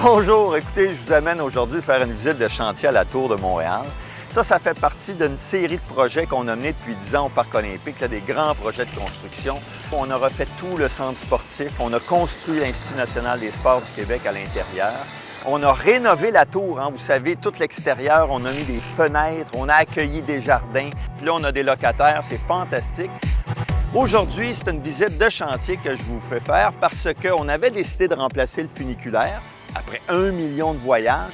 Bonjour, écoutez, je vous amène aujourd'hui faire une visite de chantier à la Tour de Montréal. Ça fait partie d'une série de projets qu'on a menés depuis 10 ans au Parc olympique, là, des grands projets de construction. On a refait tout le centre sportif, on a construit l'Institut national des sports du Québec à l'intérieur. On a rénové la tour, vous savez, tout l'extérieur, on a mis des fenêtres, on a accueilli des jardins. Puis là, on a des locataires, c'est fantastique. Aujourd'hui, c'est une visite de chantier que je vous fais faire parce qu'on avait décidé de remplacer le funiculaire après 1 million de voyages.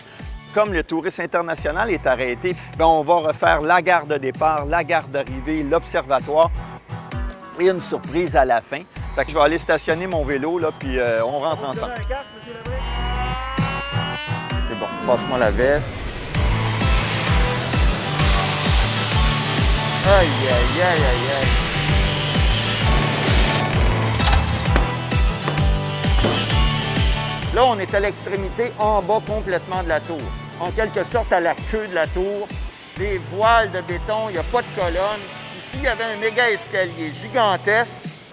Comme le tourisme international est arrêté, on va refaire la gare de départ, la gare d'arrivée, l'observatoire et une surprise à la fin. Fait que je vais aller stationner mon vélo, là, puis on rentre ensemble. C'est bon, passe-moi la veste. Aïe, aïe, aïe, aïe, aïe. Là, on est à l'extrémité en bas complètement de la tour. En quelque sorte, à la queue de la tour. Les voiles de béton, il n'y a pas de colonne. Ici, il y avait un méga escalier gigantesque.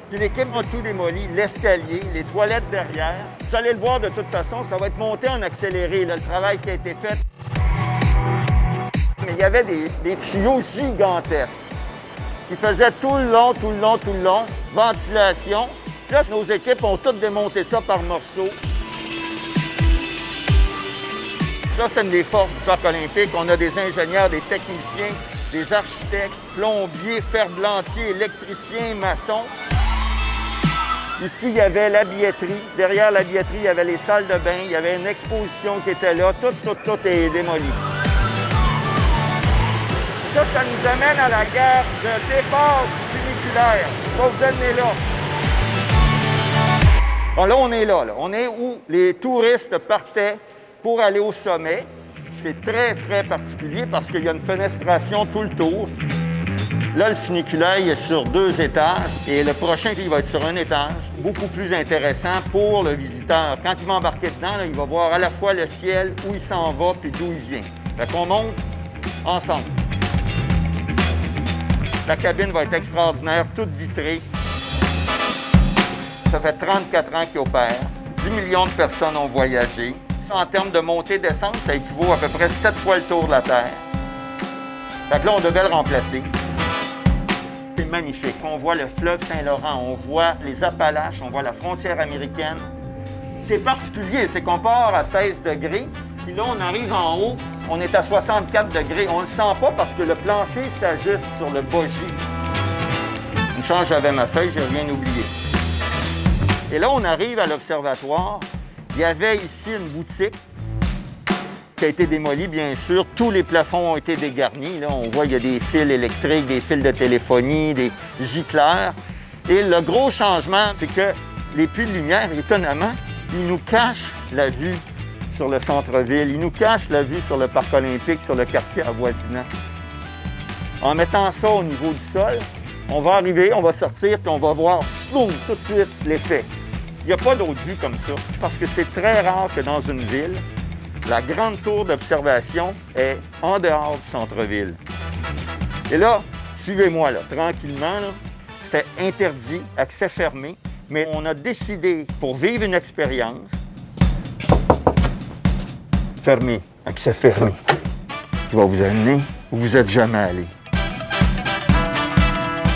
Puis l'équipe a tout démoli, l'escalier, les toilettes derrière. Vous allez le voir de toute façon, ça va être monté en accéléré, là, le travail qui a été fait. Mais il y avait des tuyaux gigantesques. Ils faisaient tout le long, ventilation. Puis là, nos équipes ont toutes démonté ça par morceaux. Ça, c'est une des forces du Parc olympique. On a des ingénieurs, des techniciens, des architectes, plombiers, ferblantiers, électriciens, maçons. Ici, il y avait la billetterie. Derrière la billetterie, il y avait les salles de bain. Il y avait une exposition qui était là. Tout est démoli. Ça nous amène à la gare de départ du funiculaire. On va vous amener là. Bon, là, on est là. On est où les touristes partaient pour aller au sommet. C'est très, très particulier parce qu'il y a une fenestration tout le tour. Là, le funiculaire, il est sur 2 étages et le prochain, il va être sur 1 étage. Beaucoup plus intéressant pour le visiteur. Quand il va embarquer dedans, là, il va voir à la fois le ciel, où il s'en va puis d'où il vient. Fait qu'on monte ensemble. La cabine va être extraordinaire, toute vitrée. Ça fait 34 ans qu'il opère. 10 millions de personnes ont voyagé. En termes de montée-descente, ça équivaut à peu près 7 fois le tour de la Terre. Fait que là, on devait le remplacer. C'est magnifique. On voit le fleuve Saint-Laurent, on voit les Appalaches, on voit la frontière américaine. C'est particulier, c'est qu'on part à 16 degrés, puis là, on arrive en haut, on est à 64 degrés. On ne le sent pas parce que le plancher s'ajuste sur le bogie. Une chance, j'avais ma feuille, j'ai rien oublié. Et là, on arrive à l'observatoire. Il y avait ici une boutique qui a été démolie, bien sûr. Tous les plafonds ont été dégarnis. Là, on voit qu'il y a des fils électriques, des fils de téléphonie, des gicleurs. Et le gros changement, c'est que les puits de lumière, étonnamment, ils nous cachent la vue sur le centre-ville. Ils nous cachent la vue sur le Parc olympique, sur le quartier avoisinant. En mettant ça au niveau du sol, on va arriver, on va sortir, puis on va voir, boum, tout de suite, l'effet. Il n'y a pas d'autre vue comme ça, parce que c'est très rare que dans une ville, la grande tour d'observation est en dehors du centre-ville. Et là, suivez-moi, là, tranquillement, là, c'était interdit, accès fermé, mais on a décidé, pour vivre une expérience, fermé, accès fermé, qui va vous amener où vous n'êtes jamais allé.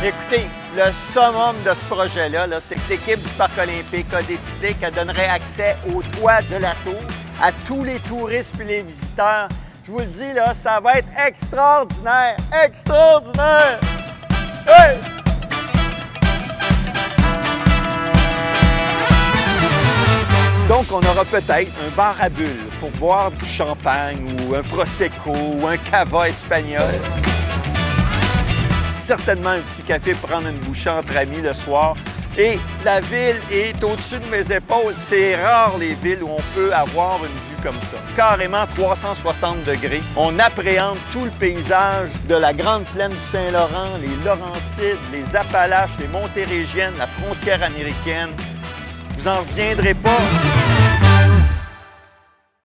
Écoutez, le summum de ce projet-là, c'est que l'équipe du Parc olympique a décidé qu'elle donnerait accès au toit de la tour à tous les touristes et les visiteurs. Je vous le dis, là, ça va être extraordinaire! Extraordinaire! Hey! Donc, on aura peut-être un bar à bulles pour boire du champagne ou un prosecco ou un cava espagnol. Certainement un petit café pour prendre une bouchée entre amis le soir. Et la ville est au-dessus de mes épaules. C'est rare les villes où on peut avoir une vue comme ça. Carrément 360 degrés. On appréhende tout le paysage de la grande plaine du Saint-Laurent, les Laurentides, les Appalaches, les Montérégiennes, la frontière américaine. Vous en reviendrez pas.